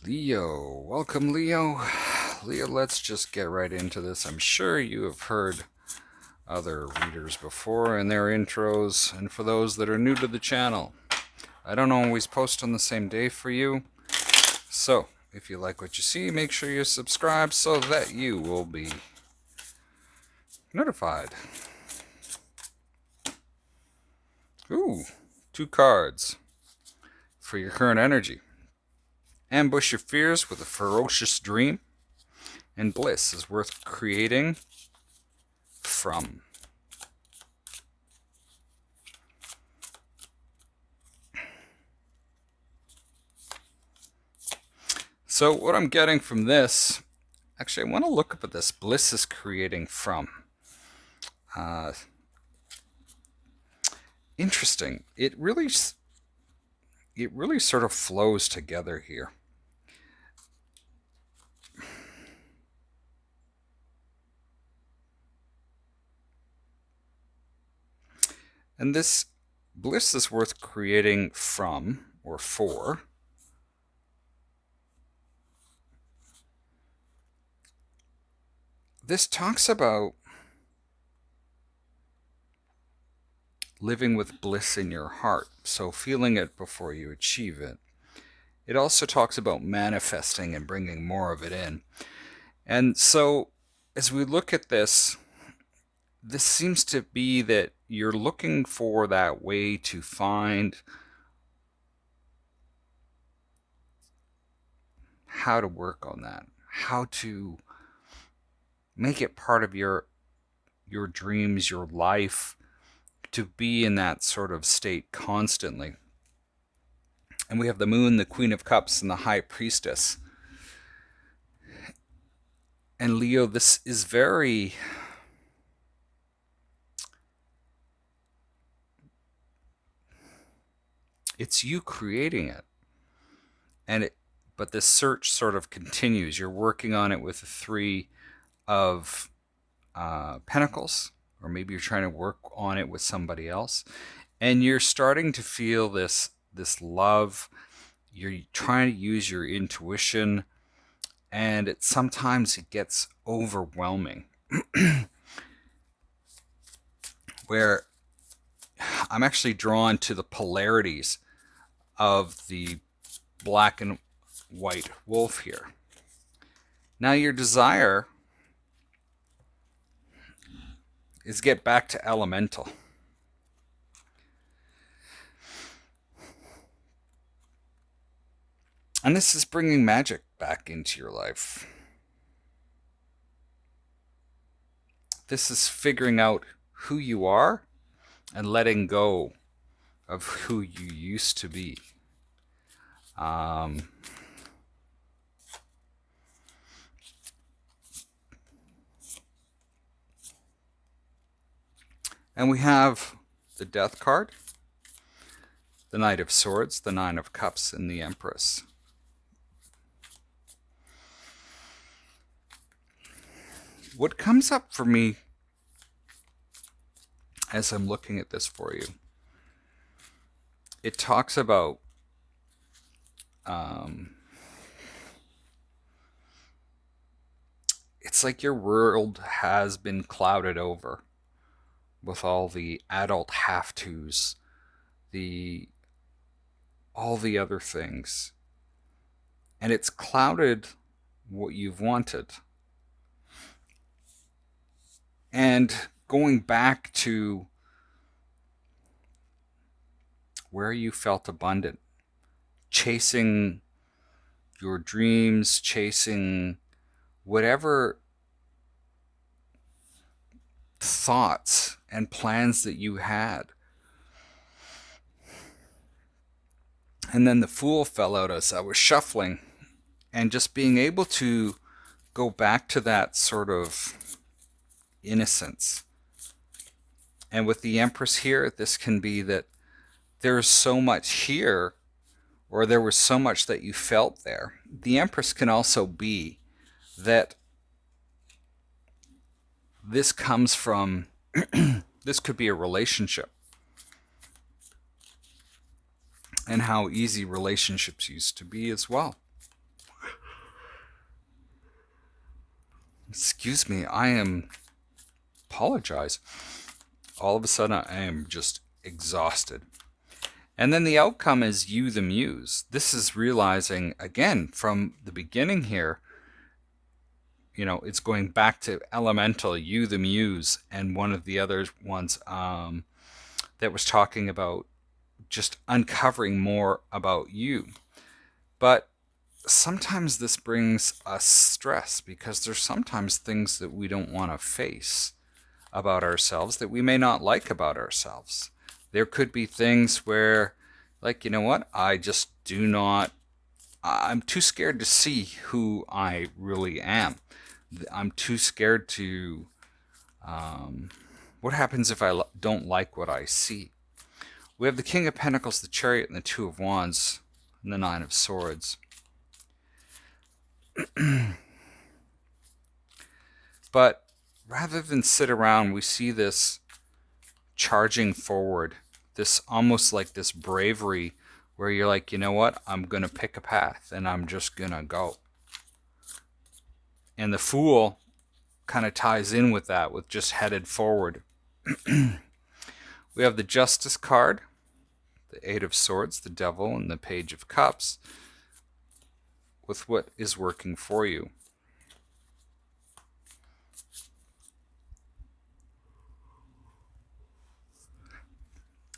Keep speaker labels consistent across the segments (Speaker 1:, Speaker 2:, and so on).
Speaker 1: Leo, welcome Leo. Leo, let's just get right into this. I'm sure you have heard other readers before and their intros, and for those that are new to the channel, I don't always post on the same day for you. So, if you like what you see, make sure you subscribe so that you will be notified. Ooh, 2 cards for your current energy. Ambush your fears with a ferocious dream, and bliss is worth creating from. So what I'm getting from this, actually I want to look up at this. Bliss is creating from. Interesting. It really sort of flows together here. And this bliss is worth creating from or for. This talks about living with bliss in your heart, so feeling it before you achieve it. It also talks about manifesting and bringing more of it in. And so as we look at this, this seems to be that you're looking for that way to find how to work on that, how to make it part of your dreams, your life, to be in that sort of state constantly. And we have the Moon, the Queen of Cups, and the High Priestess. And Leo, this is very... it's you creating it. But this search sort of continues. You're working on it with the Three of Pentacles, or maybe you're trying to work on it with somebody else, and you're starting to feel this love. You're trying to use your intuition, and sometimes it gets overwhelming. Where I'm actually drawn to the polarities of the black and white wolf here. Now your desire is get back to elemental. And this is bringing magic back into your life. This is figuring out who you are and letting go of who you used to be. And we have the Death card, the Knight of Swords, the Nine of Cups, and the Empress. What comes up for me as I'm looking at this for you, it talks about it's like your world has been clouded over with all the adult have-tos, all the other things, and it's clouded what you've wanted. And going back to where you felt abundant, chasing your dreams, chasing whatever thoughts and plans that you had. And then the Fool fell out as I was shuffling, and just being able to go back to that sort of innocence. And with the Empress here, this can be that there's so much here, or there was so much that you felt there. The Empress can also be that this comes from, this could be a relationship, and how easy relationships used to be as well. Excuse me, apologize. All of a sudden, I am just exhausted. And then the outcome is you, the muse. This is realizing, again, from the beginning here, it's going back to elemental, you, the muse, and one of the other ones that was talking about just uncovering more about you. But sometimes this brings us stress because there's sometimes things that we don't want to face about ourselves that we may not like about ourselves. There could be things where, like, you know what, I'm too scared to see who I really am. I'm too scared to, what happens if I don't like what I see? We have the King of Pentacles, the Chariot, and the Two of Wands, and the Nine of Swords. But rather than sit around, we see this charging forward, this almost like this bravery where you're like, you know what, I'm going to pick a path and I'm just going to go. And the Fool kind of ties in with that, with just headed forward. We have the Justice card, the Eight of Swords, the Devil, and the Page of Cups, with what is working for you.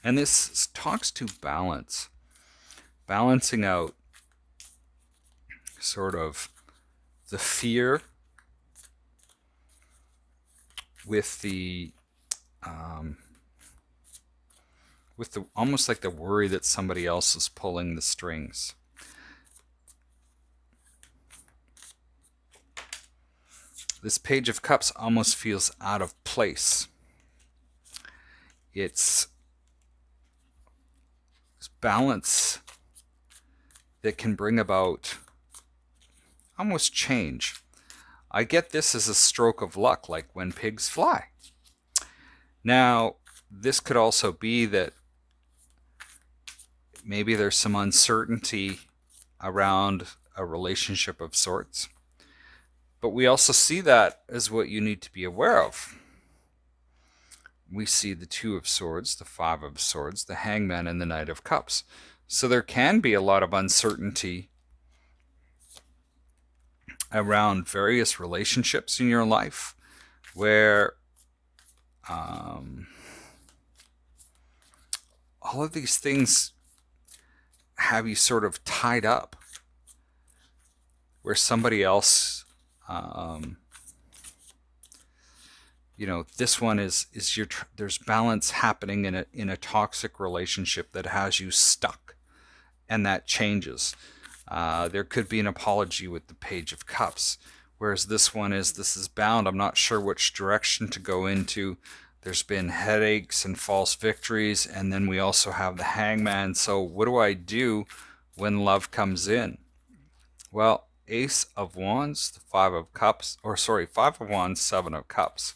Speaker 1: And this talks to balance, balancing out sort of the fear with the almost like the worry that somebody else is pulling the strings. This Page of Cups almost feels out of place. It's balance that can bring about almost change. I get this as a stroke of luck, like when pigs fly. Now, this could also be that maybe there's some uncertainty around a relationship of sorts. But we also see that as what you need to be aware of. We see the Two of Swords, the Five of Swords, the Hangman, and the Knight of Cups. So there can be a lot of uncertainty around various relationships in your life where all of these things have you sort of tied up, where somebody else, this one is there's balance happening in a toxic relationship that has you stuck, and that changes. There could be an apology with the Page of Cups, whereas this is bound. I'm not sure which direction to go into. There's been headaches and false victories, and then we also have the Hangman. So what do I do when love comes in? Well, Ace of Wands, the Five of Wands, Seven of Cups.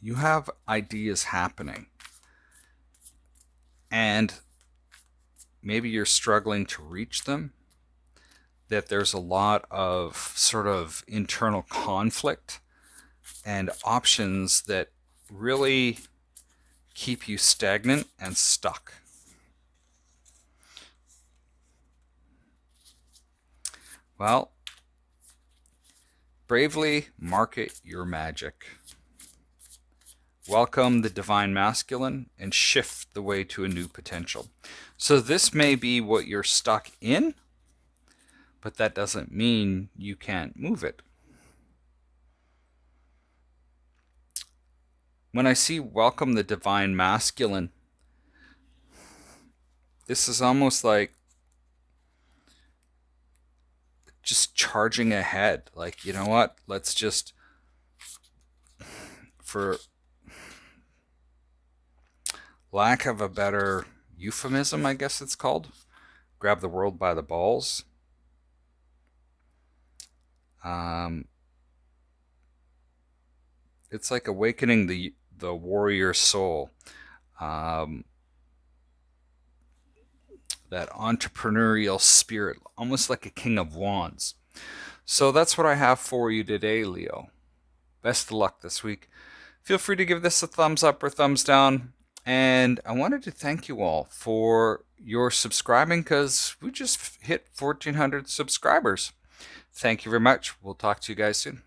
Speaker 1: You have ideas happening, and maybe you're struggling to reach them, that there's a lot of sort of internal conflict and options that really keep you stagnant and stuck. Well, bravely market your magic. Welcome the Divine Masculine and shift the way to a new potential. So this may be what you're stuck in, but that doesn't mean you can't move it. When I see welcome the Divine Masculine, this is almost like just charging ahead. Like, you know what? Let's just, for lack of a better euphemism, I guess it's called, grab the world by the balls. It's like awakening the warrior soul. that entrepreneurial spirit, almost like a king of wands. So that's what I have for you today, Leo. Best of luck this week. Feel free to give this a thumbs up or thumbs down. And I wanted to thank you all for your subscribing, because we just hit 1,400 subscribers. Thank you very much. We'll talk to you guys soon.